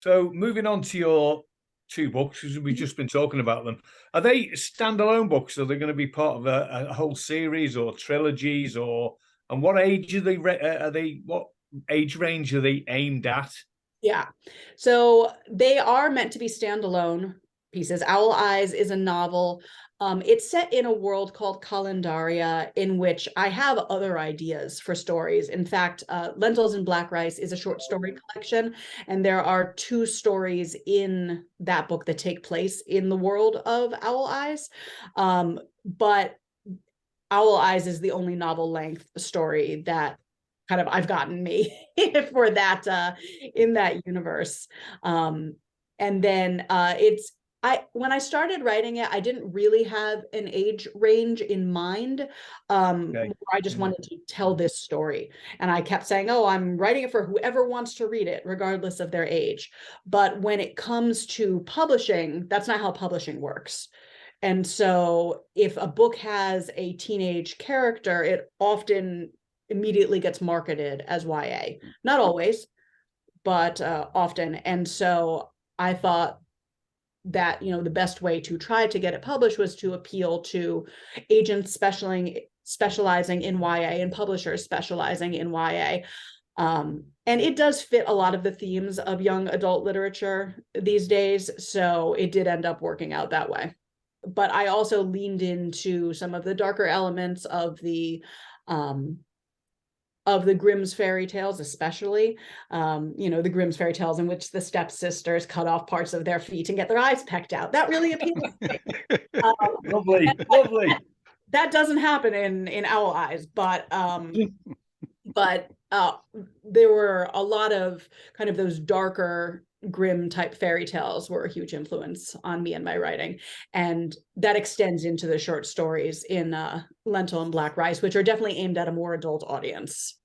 So moving on to your two books, because we've just been talking about them. Are they standalone books? Are they going to be part of a whole series or trilogies, or and what age are they? Are they what age range are they aimed at? Yeah. So they are meant to be standalone pieces. Owl Eyes is a novel. It's set in a world called Calendaria, in which I have other ideas for stories. In fact, Lentils and Black Rice is a short story collection, and there are two stories in that book that take place in the world of Owl Eyes. But Owl Eyes is the only novel length story that kind of I've gotten me for that in that universe. And then it's when I started writing it, I didn't really have an age range in mind. Okay. I just wanted to tell this story. And I kept saying, oh, I'm writing it for whoever wants to read it, regardless of their age. But when it comes to publishing, that's not how publishing works. And so if a book has a teenage character, it often immediately gets marketed as YA. Not always, but often. And so I thought that, the best way to try to get it published was to appeal to agents specializing in YA and publishers specializing in YA. And it does fit a lot of the themes of young adult literature these days. So it did end up working out that way. But I also leaned into some of the darker elements of the Grimm's fairy tales, especially, the Grimm's fairy tales in which the stepsisters cut off parts of their feet and get their eyes pecked out. That really appeals to me. Lovely, lovely. That doesn't happen in Owl Eyes, but there were a lot of kind of those darker Grimm type fairy tales were a huge influence on me and my writing, and that extends into the short stories in Lentil and Black Rice, which are definitely aimed at a more adult audience.